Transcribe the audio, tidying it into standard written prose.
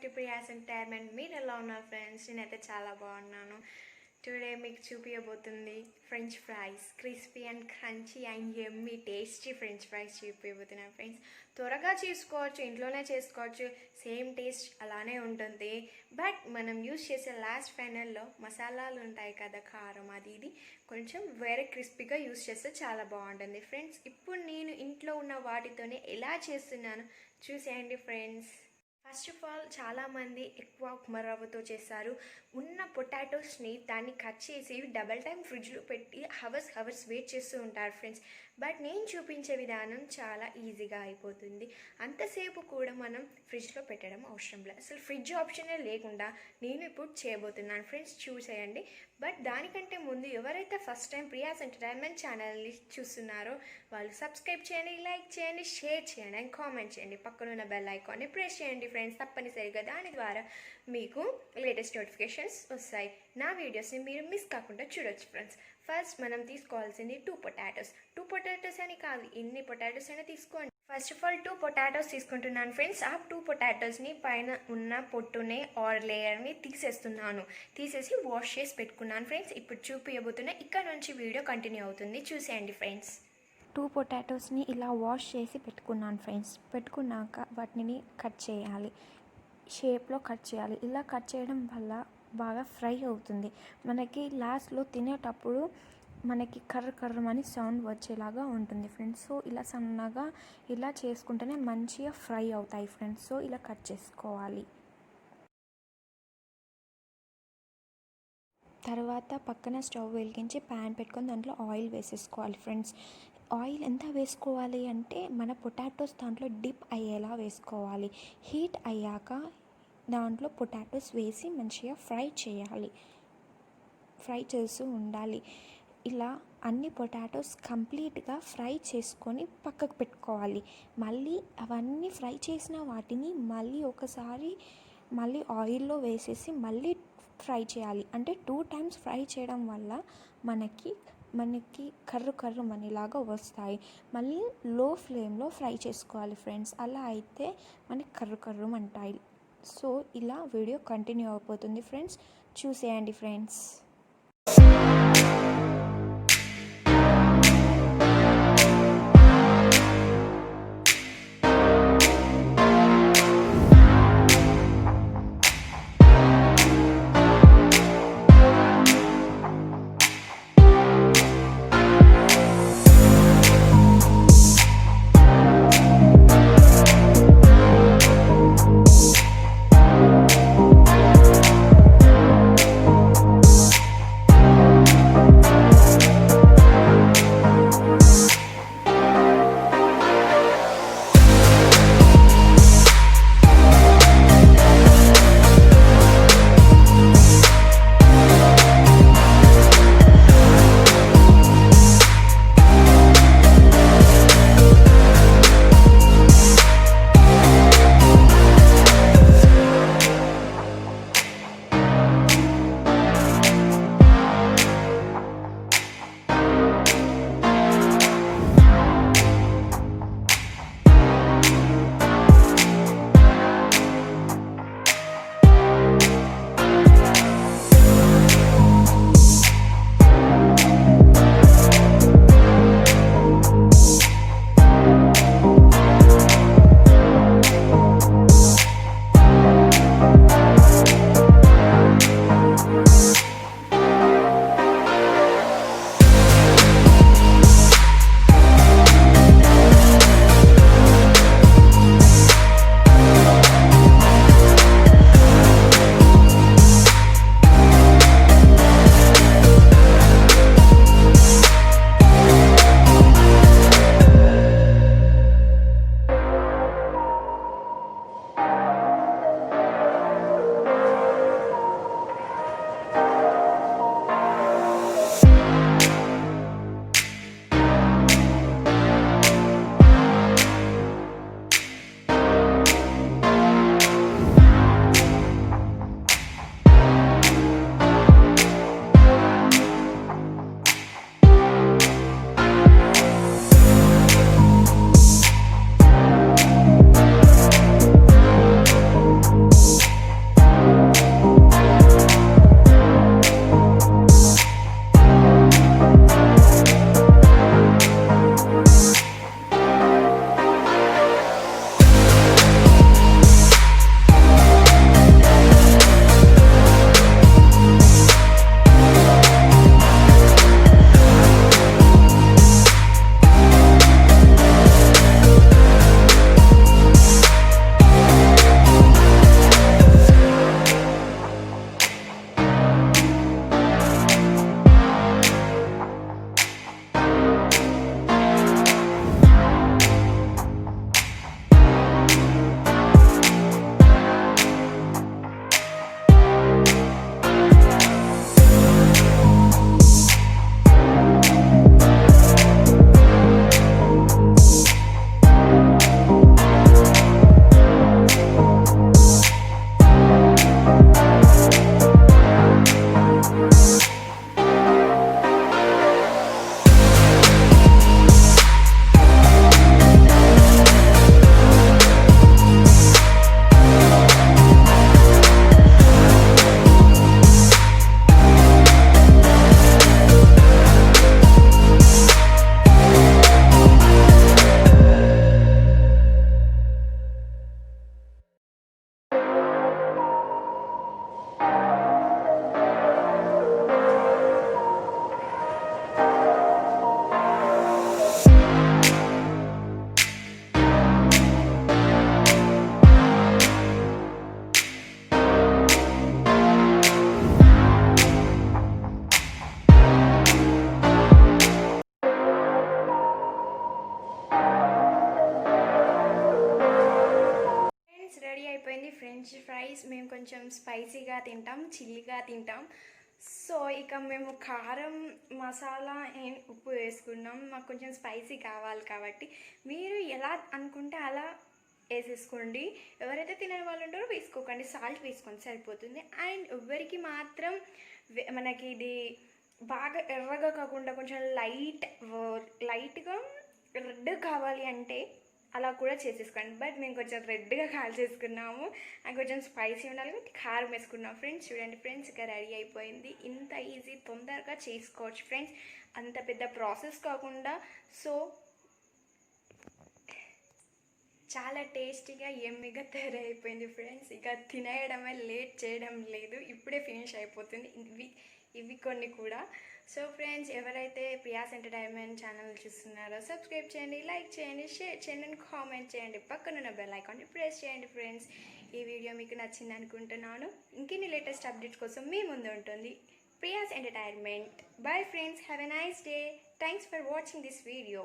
To Priya's entertainment. మీరు ఎలా ఉన్నారు ఫ్రెండ్స్? నేనైతే చాలా బాగున్నాను. టుడే మీకు చూపించబోతుంది French fries, crispy and crunchy and yummy tasty French fries చూపించబోతున్నాను ఫ్రెండ్స్. త్వరగా చేసుకోవచ్చు, ఇంట్లోనే చేసుకోవచ్చు, సేమ్ టేస్ట్ అలానే ఉంటుంది. బట్ మనం యూజ్ చేసే లాస్ట్ ఫైనల్లో మసాలాలు ఉంటాయి కదా, కారం అది ఇది కొంచెం వేరే క్రిస్పీగా యూజ్ చేస్తే చాలా బాగుంటుంది ఫ్రెండ్స్. ఇప్పుడు నేను ఇంట్లో ఉన్న వాటితోనే ఎలా చేస్తున్నాను చూసేయండి ఫ్రెండ్స్. ఫస్ట్ ఆఫ్ ఆల్ చాలామంది ఎక్కువ ఉప్మా రవ్వతో చేస్తారు. ఉన్న పొటాటోస్ని దాన్ని కట్ చేసి డబల్ టైం ఫ్రిడ్జ్లో పెట్టి హవర్స్ వెయిట్ చేస్తూ ఉంటారు ఫ్రెండ్స్. బట్ నేను చూపించే విధానం చాలా ఈజీగా అయిపోతుంది. అంతసేపు కూడా మనం ఫ్రిడ్జ్లో పెట్టడం అవసరం లేదు, అసలు ఫ్రిడ్జ్ ఆప్షనే లేకుండా నేను ఇప్పుడు చేయబోతున్నాను ఫ్రెండ్స్, చూసేయండి. బట్ దానికంటే ముందు ఎవరైతే ఫస్ట్ టైం ప్రియాస్ ఎంటర్టైన్మెంట్ ఛానల్ని చూస్తున్నారో వాళ్ళు సబ్స్క్రైబ్ చేయండి, లైక్ చేయండి, షేర్ చేయండి అండ్ కామెంట్ చేయండి. పక్కనున్న బెల్ ఐకాన్ని ప్రెస్ చేయండి ఫ్రెండ్స్. తప్పనిసరిగా దాని ద్వారా మీకు లేటెస్ట్ నోటిఫికేషన్స్ వస్తాయి. నా వీడియోస్ని మీరు మిస్ కాకుండా చూడొచ్చు ఫ్రెండ్స్. ఫస్ట్ మనం తీసుకోవాల్సింది 2 పొటాటోస్ అని కాదు, ఎన్ని పొటాటోస్ అయినా తీసుకోండి. ఫస్ట్ ఆఫ్ ఆల్ 2 పొటాటోస్ తీసుకుంటున్నాను ఫ్రెండ్స్. ఆ 2 పొటాటోస్ని పైన ఉన్న పొట్టునే ఆర్ లేయర్ని తీసేసి వాష్ చేసి పెట్టుకున్నాను ఫ్రెండ్స్. ఇప్పుడు చూపించబోతున్నా, ఇక్కడ నుంచి వీడియో కంటిన్యూ అవుతుంది, చూసేయండి ఫ్రెండ్స్. 2 పొటాటోస్ని ఇలా వాష్ చేసి పెట్టుకున్నాను ఫ్రెండ్స్. పెట్టుకున్నాక వాటిని కట్ చేయాలి, షేప్లో కట్ చేయాలి. ఇలా కట్ చేయడం వల్ల బాగా ఫ్రై అవుతుంది. మనకి లాస్ట్లో తినేటప్పుడు మనకి కర్రమని సౌండ్ వచ్చేలాగా ఉంటుంది ఫ్రెండ్స్. సో ఇలా సన్నగా ఇలా చేసుకుంటేనే మంచిగా ఫ్రై అవుతాయి ఫ్రెండ్స్. సో ఇలా కట్ చేసుకోవాలి. తర్వాత పక్కన స్టవ్ వెలిగించి ప్యాన్ పెట్టుకొని దాంట్లో ఆయిల్ వేసేసుకోవాలి ఫ్రెండ్స్. ఆయిల్ ఎంత వేసుకోవాలి అంటే మన పొటాటోస్ దాంట్లో డిప్ అయ్యేలా వేసుకోవాలి. హీట్ అయ్యాక దాంట్లో పొటాటోస్ వేసి మంచిగా ఫ్రై చేస్తూ ఉండాలి. ఇలా అన్ని పొటాటోస్ కంప్లీట్గా ఫ్రై చేసుకొని పక్కకు పెట్టుకోవాలి. మళ్ళీ అవన్నీ ఫ్రై చేసిన వాటిని మళ్ళీ ఆయిల్లో వేసేసి మళ్ళీ ఫ్రై చేయాలి. అంటే 2 టైమ్స్ ఫ్రై చేయడం వల్ల మనకి కర్రమనేలాగా వస్తాయి. మళ్ళీ లో ఫ్లేమ్లో ఫ్రై చేసుకోవాలి ఫ్రెండ్స్. అలా అయితే మనకి కర్రమంటాయి. సో ఇలా వీడియో కంటిన్యూ అయిపోతుంది ఫ్రెండ్స్, చూసేయండి ఫ్రెండ్స్. కొంచెం స్పైసీగా తింటాం, చిల్లీగా తింటాం. సో ఇక మేము కారం, మసాలా అండ్ ఉప్పు వేసుకున్నాం. మాకు కొంచెం స్పైసీ కావాలి కాబట్టి మీరు ఎలా అనుకుంటే అలా వేసేసుకోండి. ఎవరైతే తినని వాళ్ళు ఉంటారో వేసుకోకండి, సాల్ట్ వేసుకోండి సరిపోతుంది. అండ్ ఎవరికి మాత్రం మనకి ఇది బాగా ఎర్రగా కాకుండా కొంచెం లైట్గా రెడ్ కావాలి అంటే అలా కూడా చేసేసుకోండి. బట్ మేము కొంచెం రెడ్గా కాల్ చేసుకున్నాము అండ్ కొంచెం స్పైసీ ఉండాలి కాబట్టి కారం వేసుకున్నాం ఫ్రెండ్స్. చూడండి ఫ్రెండ్స్, ఇక రెడీ అయిపోయింది. ఇంత ఈజీ, తొందరగా చేసుకోవచ్చు ఫ్రెండ్స్, అంత పెద్ద ప్రాసెస్ కాకుండా. సో చాలా టేస్టీగా యమ్మీగా తయారైపోయింది ఫ్రెండ్స్. ఇక తినేయడమే, లేట్ చేయడం లేదు, ఇప్పుడే ఫినిష్ అయిపోతుంది ఇవి కొన్ని కూడా. సో ఫ్రెండ్స్, ఎవరైతే ప్రియాస్ ఎంటర్టైన్మెంట్ ఛానల్ చూస్తున్నారో సబ్స్క్రైబ్ చేయండి, లైక్ చేయండి, షేర్ చేయండి, కామెంట్ చేయండి, పక్కనున్న బెల్ ఐకాన్ని ప్రెస్ చేయండి ఫ్రెండ్స్. ఈ వీడియో మీకు నచ్చింది అనుకుంటున్నాను. ఇంకెన్ని లేటెస్ట్ అప్డేట్స్ కోసం మీ ముందు ఉంటుంది Priya's entertainment. Bye friends, have a nice day. Thanks for watching this video.